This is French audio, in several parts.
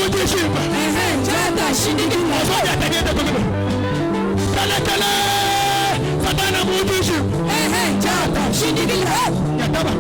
mutishima. Jata shindikila. Osoja tagenda kugebe. Tele. Satana mutishima. Jata shindikila. Yataba.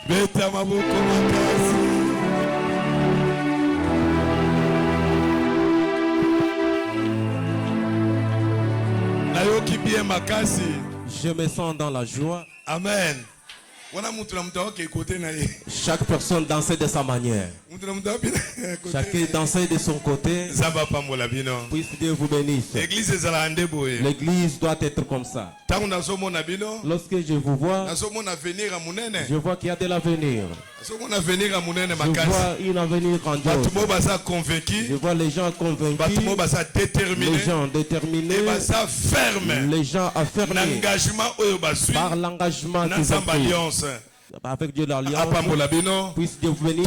Beta mabuko makasi. Nayoki bien makasi. Je me sens dans la joie. Amen. Chaque personne dansait de sa manière. Chacun dansait de son côté. Puisse Dieu vous bénisse. L'église doit être comme ça. Lorsque je vous vois, je vois qu'il y a de l'avenir. Je vois une avenir grandiose. Je vois les gens convaincus, les gens déterminés, les gens affermés par l'engagement qu'ils ont pris. Avec Dieu l'alliance, puisse Dieu vous bénir.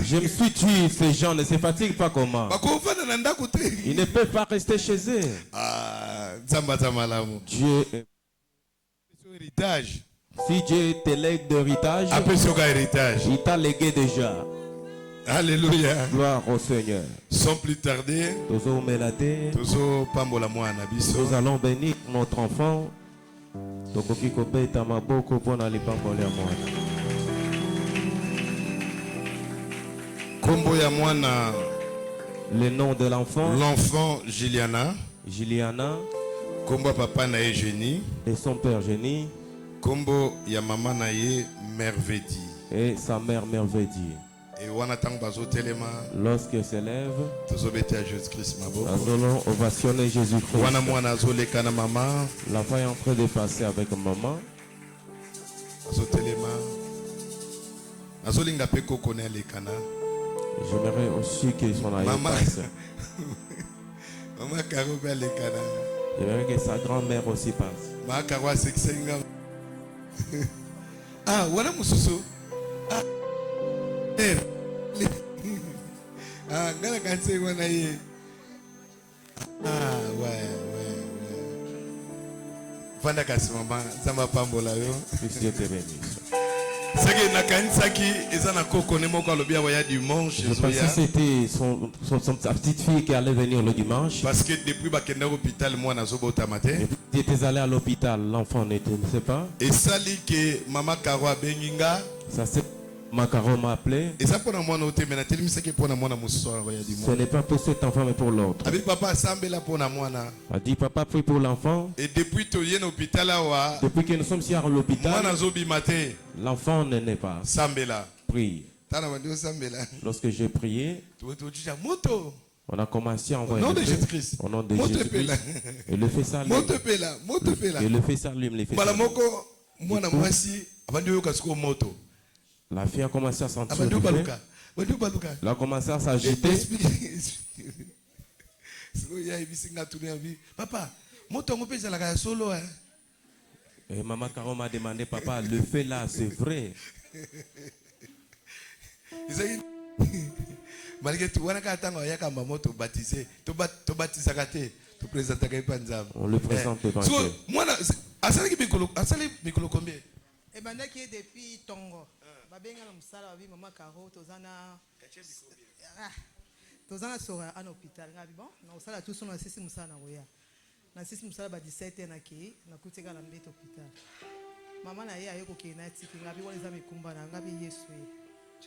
Je me suis tué, ces gens ne se fatiguent pas comment. Ils ne peuvent pas rester chez eux. Dieu est... Si Dieu te lègue d'héritage, il t'a légué déjà. Alléluia. Gloire au Seigneur. Sans plus tarder, nous allons bénir notre enfant. Le nom de l'enfant. L'enfant Juliana. Kombo papa na Génie. Et son père Génie. Kombo ya mama na Mervedi. Et sa mère Mervedi. Et lorsqu'elle s'élève, nous allons ovationner Jésus-Christ. L'enfant est en train de passer avec maman. J'aimerais aussi que son aïe passe. J'aimerais que sa grand-mère aussi passe. Ah, voilà mon sousou. Ah, ngala kanse wana ye. Ah, ouais. Vanda kasi mama, zamba pambola yo. Dieu te bénisse. C'est que na kanisaki ezana koko ne moko alobi ya dimanche. Je pensais que c'était sa petite fille qui allait venir le dimanche. Parce que depuis bakenda hôpital moi na zobota matin. Il était allé à l'hôpital, l'enfant ne sait pas. Et sali que mama Karo benginga. Ça c'est Macaro m'a appelé. Ce n'est pas pour cet enfant mais pour l'autre. A dit papa prie pour l'enfant. Et depuis que nous sommes ici à l'hôpital, l'enfant ne n'est pas. Prie. Lorsque j'ai prié, On a commencé à envoyer au nom le de feu. Jésus-Christ. Au nom de Jésus-Christ. Et le feu s'allume. Et le feu s'allume. La fille a commencé à sentir le feu. Elle a commencé à s'agiter. Papa, solo. Et maman Caro m'a demandé, papa, le feu là, c'est vrai. Malgré tout, on le présente devant Dieu. Et maintenant qui est depuis Tongo, babenga na musala babi maman Caro tozana sora à l'hôpital ngabi bon na musala tout son na sisi musala na roya na sisi musala ba 17 na ki na kutika na mbete hôpital maman na ye ayeko ke na tiki ngabi wala za mikumba na ngabi Yesu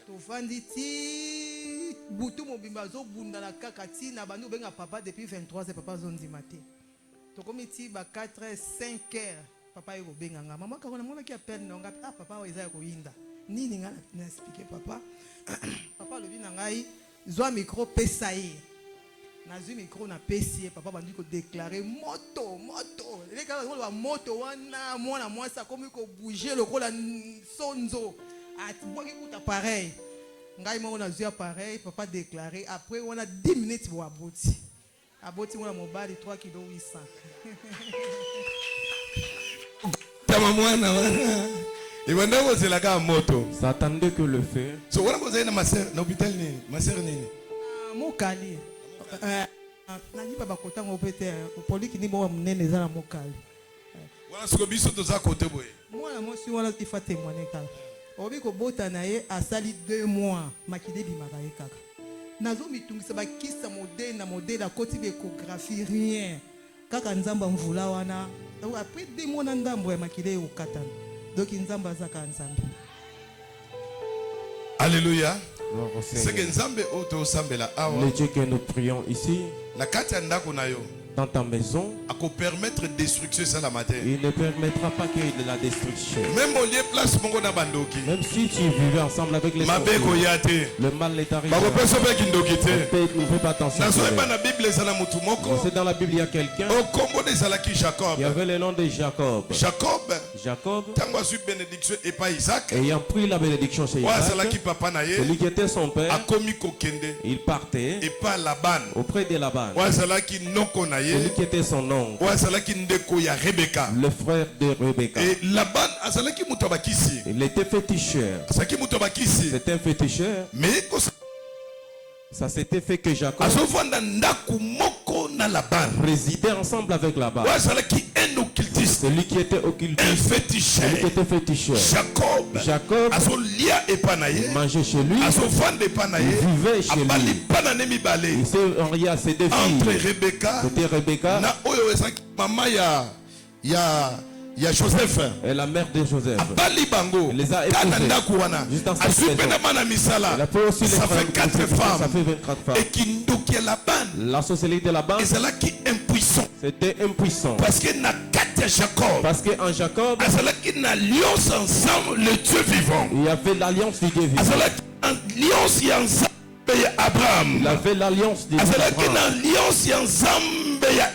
tovandi ti butu mobimba zo bunda na kakati na bandu benga papa depuis 23 papa zondima te to komiti ba 4 5 heures papa yeko benga nga maman Caro na mona ki appelle nonga papa eza yeko yinda nini nga na expliquer papa papa lobi na ngai zwa micro pesa ye na zwi micro na pesi papa bandi ko déclarer moto le kala ba moto wana mwana mwasa komi ko bouger lokola sonzo atboki kuta pareil ngai mo na zwi pareil papa déclarer après on a 10 minutes pour aboti wana mobali 3 kg 800 tama mwana wana. S'attendait que le feu. So what was na maser na hôpital ni maser nini? Mokali. Nani baba kota ngopete poliki ni mo mnene za na mokali. Wala siko biso to za kote boye. Mwana mosi wala ifa témoigner kaka. Obi ko bota na ye asali 2 mois makide bi makaye kaka. Nazo mitungisa ba kisa modèle à côté d'échographie rien. Kaka nzamba mvula wana. Après 2 mois na ndambo ya makide ukatana. Donc nzamba zaka nzambe. Alléluia. C'est que nzambe oto sambela awa. Le Dieu que nous prions ici. La kata ndako na yo. Dans ta maison, permettre destruction ça la matin. Il ne permettra pas qu'il y ait de la destruction. Même au lieu place mongo na bandoki. Même si tu vivais ensemble avec les sorciers, le mal n'est arrivé. On ne fait pas attention. C'est dans la Bible, il y a quelqu'un qui avait le nom de Jacob. Jacob, ayant pris la bénédiction chez Isaac, celui qui était son père, il partait auprès de Laban. Celui qui était son oncle, le frère de Rebecca. Et Laban, il était féticheur. C'était un féticheur. Mais ça s'était fait que Jacob résidait ensemble avec Laban. Celui qui était occultiste, celui qui était féticheur. Jacob mangeait chez lui, il vivait chez lui. Il s'est marié à ses 2 filles. C'était Rebecca il y a Joseph. Et la mère de Joseph. Il les a épousés. Juste dans cette maison. Elle a fait aussi ça fait 4 femmes. Ça fait 24 femmes. La sorcellerie de Laban. C'était impuissant. Parce que en Jacob, il y a l'alliance ensemble, le Dieu vivant. Il y avait l'alliance du Dieu vivant. Abraham. Il avait l'alliance de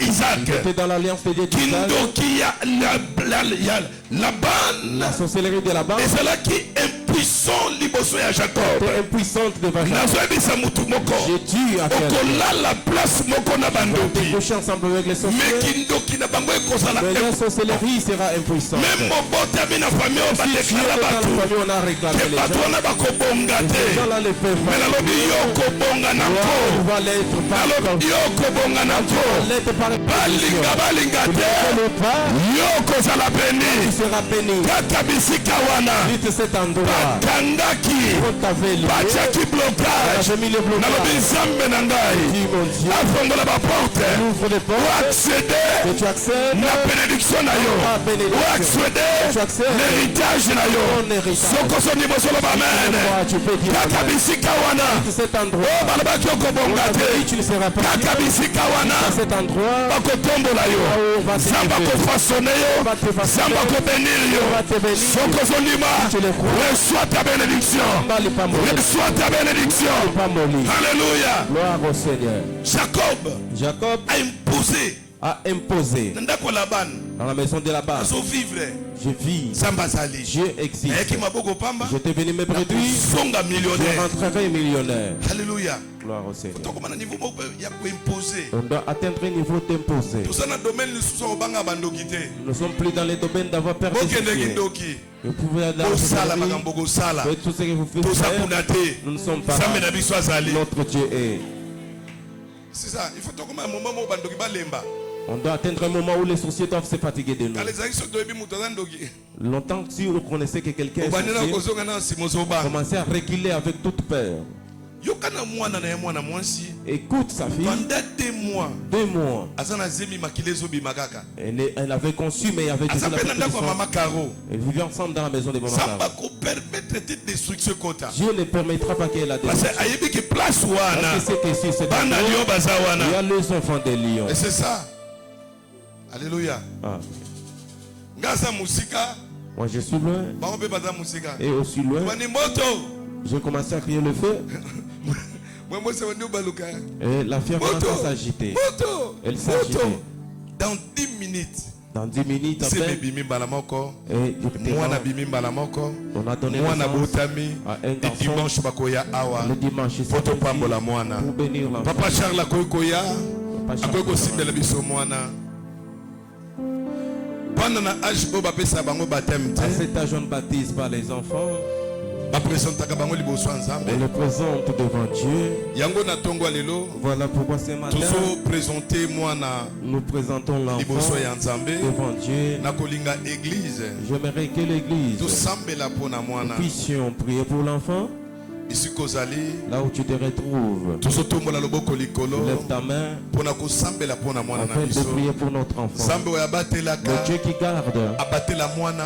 Isaac. Il était dans l'alliance de Dieu d'Isaac. La sorcellerie de Laban. Et c'est là qui est impuissant liboso ya Jacob. Était impuissante devant Jacob. J'ai dû à la place moko na bandoki. Coucher ensemble avec les sorciers. Mais la sorcellerie sera impuissante. Même na famille on va déclarer bato. On a réclamé les gens. Dans les peuples. Mais la lobi yoko bonga nako. On va l'être par yoko bonga nako. Balinga te. Yoko sala peni. Tu seras béni. Katabisika wana. Vite cet endroit. Kangaki. Bachaki blocage. Nalobi nzambe na ngai. Afongola ba porte. Ouvre les portes. Ou accéder. Que tu accèdes. Na bénédiction na yo. Ou accéder. L'héritage na yo. Soko so niveau solo ba amen. Katabisika wana. Cet endroit. Oh balabaki okobonga te. Tu ne seras pas. Katabisika wana. Cet endroit. Bakotombola yo. Zamba ko façonner yo. Zamba ko bénir yo. Soko so lima. Reçu Reçois ta bénédiction. Reçois ta bénédiction. Alléluia. Gloire au Seigneur. Jacob a imposé dans la maison de Laban. Je vis. Dieu existe. Je t'ai venu me produire. Je rentrerai millionnaire. Alléluia. Gloire au Seigneur. On doit atteindre un niveau d'imposer. Nous ne sommes plus dans les domaines d'avoir perdu. Vous pouvez aller dans tout ce que vous faites faire. Nous ne sommes pas là. Notre Dieu est. C'est ça. Il faut un moment où on doit atteindre un moment où les sorciers doivent se fatiguer de nous. Longtemps, si vous connaissez que quelqu'un est sorcier, commencez à reculer avec toute peur. Écoute sa fille. Pendant 2 mois. Elle avait conçu, mais il y avait déjà la protection. Ils vivaient ensemble dans la maison de maman Caro. Dieu ne permettra pas qu'elle a des parce que c'est il y a les enfants des lions. Et c'est ça. Alléluia. Ah. Moi je suis loin. Et aussi loin. J'ai commencé à crier le feu. Et la fière commence à s'agiter. Elle s'agite. Dans 10 minutes. Dans 10 minutes, on a donné naissance à un garçon. Le dimanche, c'est pour bénir l'enfant. Papa Charles Akoya, Akoya Simbela biso mwana. Pendant l'âge où à cet âge, on baptise par les enfants. On le présente devant Dieu. Voilà pourquoi ce matin nous présentons l'enfant devant Dieu. J'aimerais que l'église puissions prier pour l'enfant. Là où tu te retrouves, lève ta main afin de prier pour notre enfant. Le Dieu qui garde,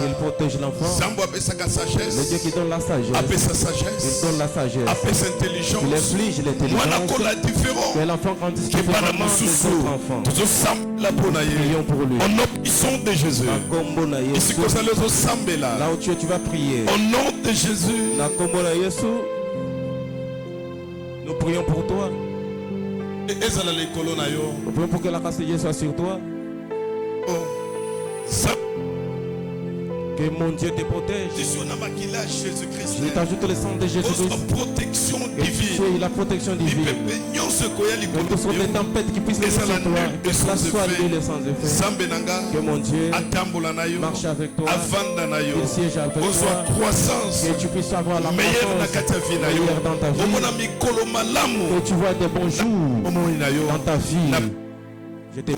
il protège l'enfant. Le Dieu qui donne la sagesse, il donne la sagesse. Il inflige l'intelligence. Que l'enfant grandisse différemment des autres enfants. Prions pour lui. Au nom puissant de Jésus. Là où tu vas prier. Au nom de Jésus. Nous prions pour toi. Nous prions pour que la grâce de Dieu soit sur toi. Que mon Dieu te protège. Je t'ajoute le sang de Jésus-Christ. Et la protection divine. Que ce soit des tempêtes qui puissent venir sur toi. Que cela soit l'huile et sans effet. Que mon Dieu marche avec toi. Qu'il siège avec toi. Que tu puisses avoir la croissance meilleure dans ta vie. Que tu vois des bons jours dans ta vie. Je te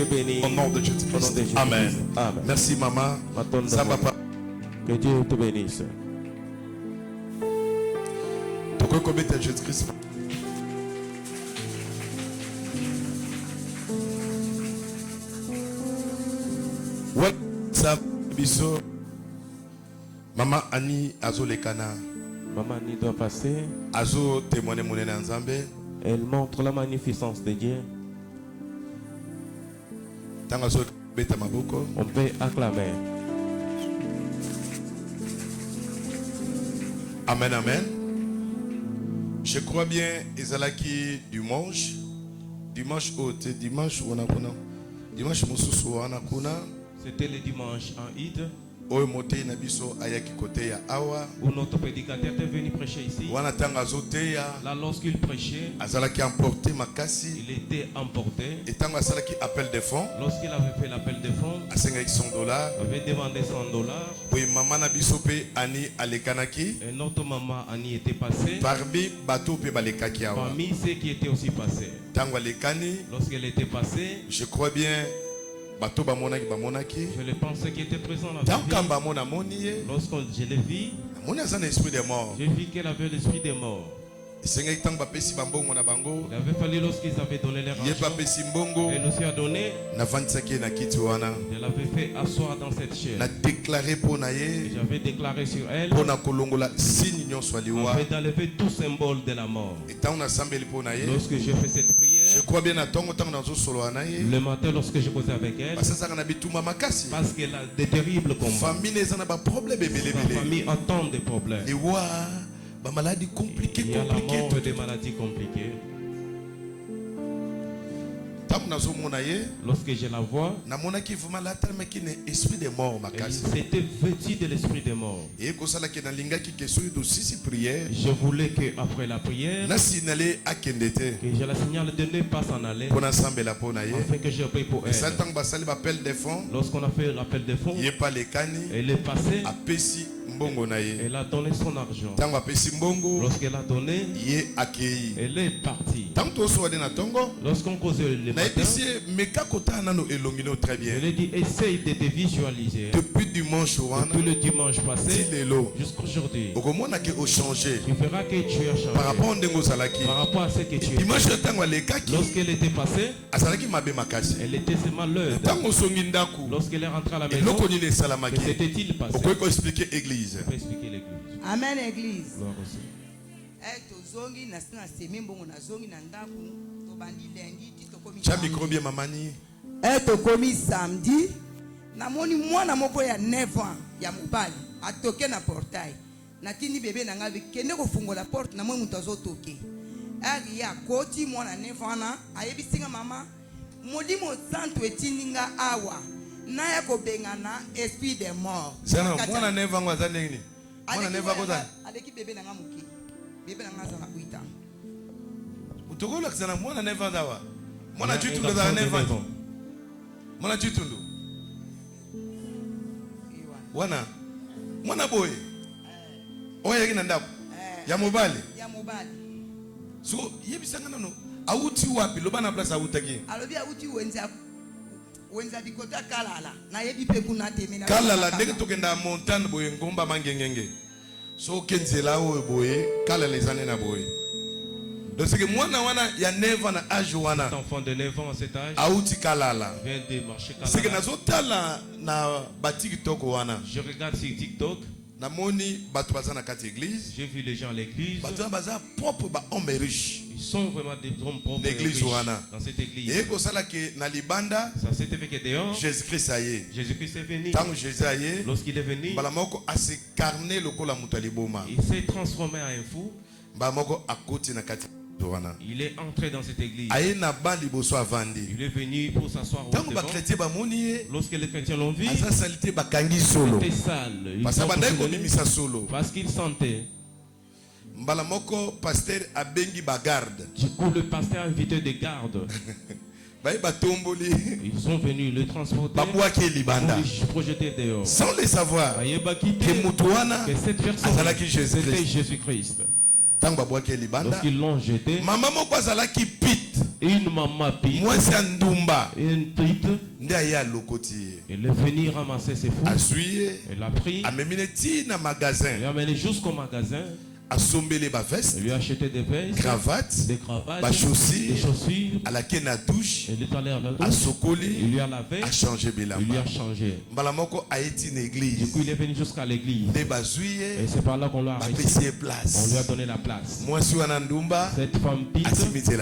bénis. Au nom de Jésus. Amen. Amen. Merci maman. Ça va pas. Que Dieu te bénisse. Jésus-Christ. Maman Annie Azo Lekana. Maman Annie doit passer. Azo témoigner mon Nzambe. Elle montre la magnificence de Dieu. On peut acclamer. Amen, amen. Je crois bien, Ezalaki dimanche. Dimanche haute, dimanche où on a dimanche c'était le dimanche en Id. Où notre prédicateur est venu prêcher ici. Là, lorsqu'il prêchait, il était emporté. Lorsqu'il avait fait l'appel de fonds, il avait demandé $100. Et notre maman Annie était passée parmi ceux qui étaient aussi passés. Lorsqu'elle était passée, je crois bien. Je le pensais qui était présent là. Lorsque je l'ai vu, j'ai vu qu'elle avait l'esprit des morts. Il avait fallu lorsqu'ils avaient donné leur argent. Elle nous a donné. Elle avait fait asseoir dans cette chaise. J'avais déclaré sur elle. On avait d'enlever tout symbole de la mort. Lorsque j'ai fait cette prière, Je crois bien à Tongo Tang dans solo anaye. Le matin lorsque je causais avec elle. Parce qu'elle a des terribles combats. Sa famille attend des problèmes. Et ouais, bah maladie compliquée, il y a la mort des maladies compliquées. Lorsque je la vois, c'était vêtu de l'esprit des morts. Je voulais qu'après la prière, que je la signale de ne pas s'en aller, afin que je prie pour elle. Lorsqu'on a fait l'appel des fonds, elle est passée. Elle a donné son argent. Lorsqu'elle a donné, elle est partie. Lorsqu'on causait le matin, elle a dit essaye de te visualiser. Depuis le dimanche passé jusqu'à aujourd'hui, tu verras que tu as changé par rapport à ce que tu es. Lorsqu'elle était passée, elle était malheureuse. Lorsqu'elle est rentrée à la maison, que s'était-il passé? On peut expliquer l'église. Amen, église. Tokomi samedi namoni mwana moko ya 9 ans ya mobali atoke na portail natindi bebe na ngabi kende ko fungola porte na mwe mutu azotoke ari ya koti mwana 9 ans na ayebisinga mama modimo santo etindinga awa na ya ko bengana esprit de mort sana mwana 9 ans azali nini mwana 9 ans koza aleki bebe na ngamuki bebe na ngaza na 8 ans utokola sana mwana 9 ans dawa mwana chitundu za 9 ans mwana chitundu mwana boy oya kina ndapo ya mobali so yebisanga no auti wapi lobana place autaki alobi auti wenza bikota kalala na yebi pe kuna temena kalala ndenge tokenda montagne boye ngomba mangengenge so kenzela o boye kalala ezane na boye donc c'est que mwana wana ya 9 ans na âge wana enfant de 9 ans à cet âge auti kalala vient de marcher kalala c'est que nazotala na ba TikTok wana je regarde sur TikTok namoni bato baza na kati église j'ai vu les gens à l'église bato baza propre ba homme riche ils sont vraiment des hommes propres l'église wana dans cette église et ko sala ke na libanda ça s'était fait que dehors Jésus-Christ aye Jésus-Christ est venu tant Jésus aye lorsqu'il est venu balamoko a se carné lokola mutu aliboma il s'est transformé en un fou balamoko akoti na kati. Il est entré dans cette église. Il est venu pour s'asseoir au devant. Lorsque les chrétiens l'ont vu, c'était sale. Parce qu'ils sentaient. Du coup, le pasteur a invité des gardes. Ils sont venus le transporter pour le projeter dehors. Sans le savoir que cette personne c'était Jésus-Christ. Lorsqu'ils l'ont jeté, une maman pite, une pite, elle est venue ramasser ses fous, elle a pris, elle a amené jusqu'au magasin, elle lui a acheté des vestes, des cravates, des chaussures, à la douche, elle est allée à la douche, il lui a lavé, il lui a changé. Du coup, il est venu jusqu'à l'église. Et c'est par là qu'on l'a arrêté. On lui a donné la place. Cette femme pite, elle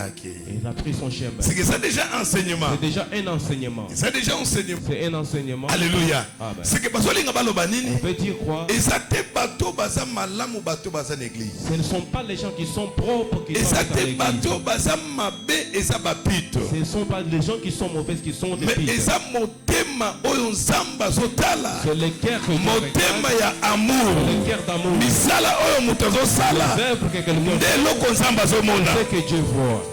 a pris son chemin. C'est déjà un enseignement. C'est déjà un enseignement. C'est déjà un enseignement. C'est un enseignement. Alléluia. C'est que on peut dire quoi? Ce ne sont pas les gens qui sont propres qui sont à l'église. Ce ne sont pas les gens qui sont mauvais qui sont des pites. C'est le cœur que Dieu regarde. Le cœur d'amour. Les œuvres que quelqu'un fait. C'est que Dieu voit.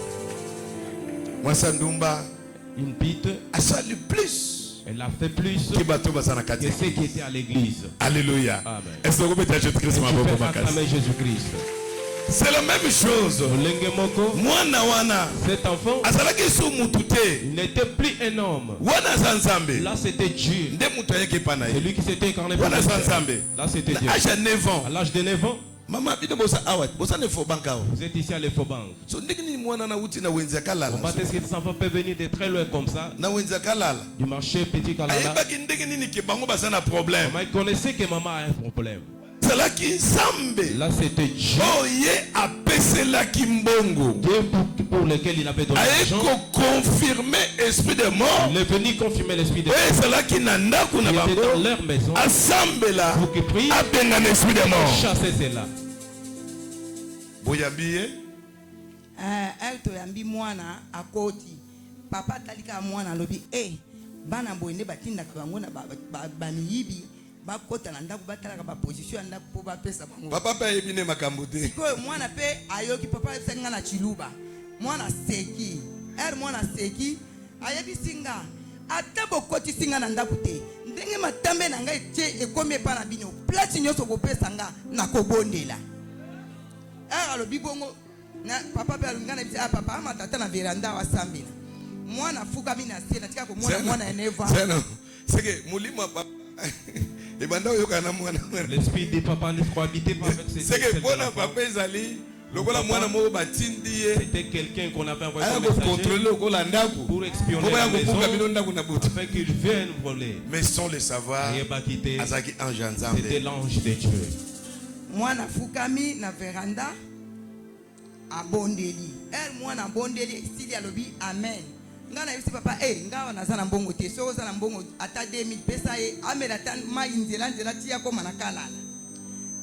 Une pite. Elle a fait plus que ceux qui étaient à l'église. Alléluia. Est-ce que vous pouvez Jésus-Christ? C'est la même chose. Cet enfant, il n'était plus un homme. Là, c'était Dieu. C'est lui qui s'était incarné. Là, c'était Dieu. À l'âge de 9 ans. Maman, vous êtes ici à l'Infobank. Comment est-ce que les enfants peuvent venir de très loin comme ça? Du marché Petit Kalala. Ils connaissaient que maman a un problème. Là, c'était Dieu. Dieu pour lequel il avait donné l'argent. Il est venu confirmer l'esprit de mort. Qui était dans leur maison. Pour qu'ils prient. Chasser cela. Toyambi mwana akoti. Papa talika mwana lobi bana boyende batinda kabangona bamiyibi bakota na ndaku batala ka position ndaku po ba pesa bango. Papa pa yebine makambo te. Ko mwana pe ayoki papa senga na chiluba. Mwana seki. Mwana seki ayebi singa. Ata bokoti singa na ndaku te. Ndenge matambe na ngai tie ekomi pa na bino. Place nyoso ko pesa nga na kobondela. Alobi bongo na papa pe alingana bi papa ama tata na veranda wa sambina. Mwana fuka mimi na sena tika ko mwana eneva. Sena. Seke mulima papa. L'esprit de papa ne faut habiter pas avec ses c'est que bon papa ezali lokola mwana mo batindi ye. C'était quelqu'un qu'on avait envoyé pour espionner la maison afin qu'il vienne voler. Mais sans le savoir, c'était l'ange de Dieu. Mwana fukami na veranda abondeli. Mwana bondeli stili alobi amen. Ngana yisi papa ngawa nazana mbongo te so zana mbongo ata 2000 pesa amela tan ma inzela tia ko manakala.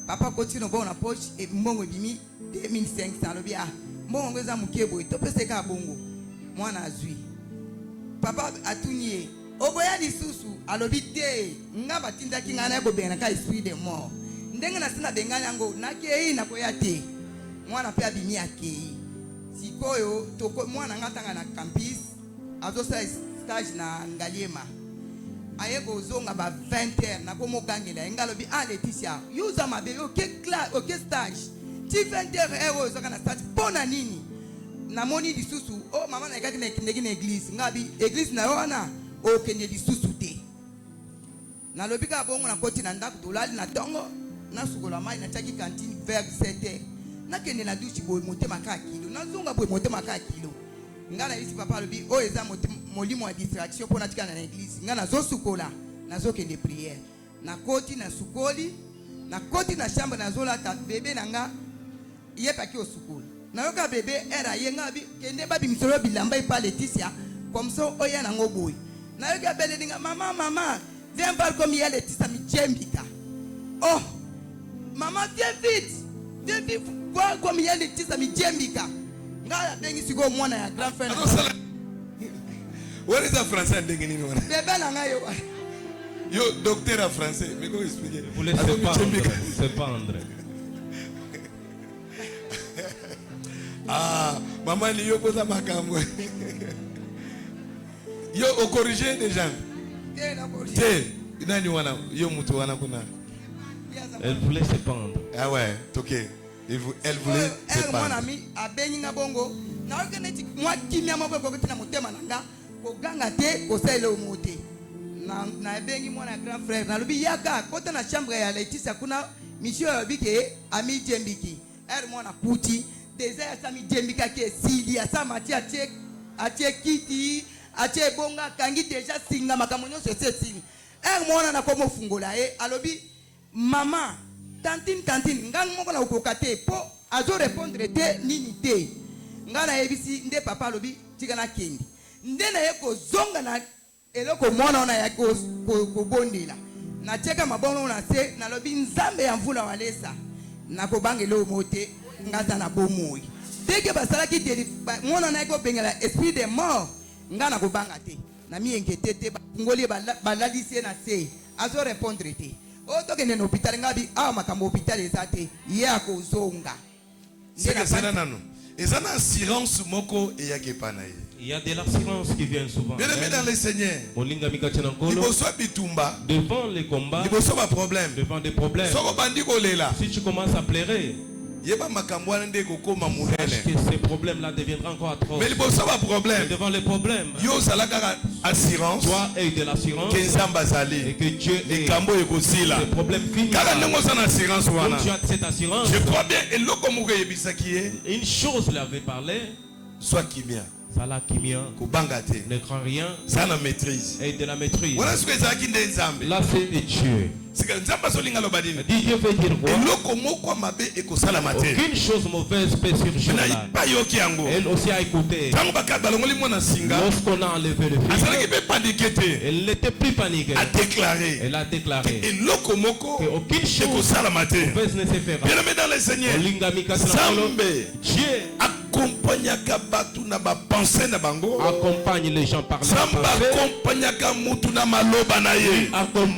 Papa kotino bona poche mbongo bimi 2500 lobi mbongo ngeza mukebo to pesa ka bongo mwana azui. Papa atunye oboya lisusu alobi te ngaba tinda kingana ko bena ka esprit de mort. Ndenga na sina benganya ngo nakei na koya te. Mwana pe abimi akei. Sikoyo toko mwana ngatanga na campus azosa stage na Ngaliema. Ayeko zonga ba 20h na komo gangela ngalobi Leticia yuza mabe OK stage ti 20h euro zoka na stage pona nini na moni lisusu mama na ikaki na église ngabi église na wana okende lisusu te na lobika bongo na koti na ndaku dolali na tongo na sukola mai na chaki cantine vers 7h na kende na douche boy motema ka kilo na zonga boy motema ka kilo ngana isi papa lobi eza molimo ya distraction pona tika na église ngana zo sukola na zo kende prière na koti na sukoli na koti na chambre na zo lata bébé nanga yepa ki osukola na yoka bébé era yenga bi kende babi misolo bilamba ipa Leticia comme ça oya na ngoboy na yoka bele dinga maman viens voir comme il y a Leticia mi jembika maman viens vite voir comme il y a Leticia mi jembika. Mwana ya grand frère. What is that français ndenge nini wana? Bébé na ngayo. Yo docteur en français, mais comment expliquer? Vous laissez se pendre. Maman ni yo koza makambo. Yo au corriger des gens. Te, nani wana yo mutu wana kuna. Elle voulait se pendre. Ah ouais, OK. Elle voulait se pendre. Mon ami a benga bongo na organise moi kimia moko ko tina motema nanga ko ganga te ko sele omote na bengi mwana grand frère na lobi yaka kota na chambre ya Leticia kuna monsieur bike ami jembiki mwana kuti désert sami jembika ke sili asa mati atie kiti atie bonga kangi deja singa makamonyo se sili mwana na komo fungola alobi mama tantine ngang moko na ukokate po azo répondre te nini te ngana ebisi nde papa lobi tikana kendi nde na yeko zonga na eloko mwana ona ya ko bondela na cheka mabono na se na lobi nzambe ya mvula walesa na ko bangelo mote ngaza na bomoi deke basala ki deli mwana na yeko bengela esprit de mort ngana ko banga te na mi engete te ngoli balalisi na se azo répondre te tokende na hôpital ngabi makambo hôpital ezate yako zonga c'est ça nano ezana assurance moko eyakepa na ye. Il y a de l'assurance qui vient souvent. Bien aimé dans le Seigneur. Devant les combats, devant des problèmes, si tu commences à pleurer, sache que ces problèmes-là deviendront encore atroces. Mais devant les problèmes, toi aie de l'assurance et que Dieu ait les problèmes finis. Comme tu as cette assurance, je crois bien, une chose l'avait parlé, soit qui vient. Ça la kimia. Ne craint rien. Ça la maîtrise. Et de la maîtrise. Voilà ce que ça qui est Nzambe. Là c'est Dieu. C'est que Nzambe solinga lo badini. Dieu veut dire quoi? Aucune chose mauvaise peut surgir là. Elle aussi a écouté. Lorsqu'on a enlevé le fils, elle n'était plus paniquée. Elle a déclaré qu'aucune chose mauvaise ne se fera. Bien aimé dans le Seigneur, Dieu accompagne les gens par leur pensée. accompagne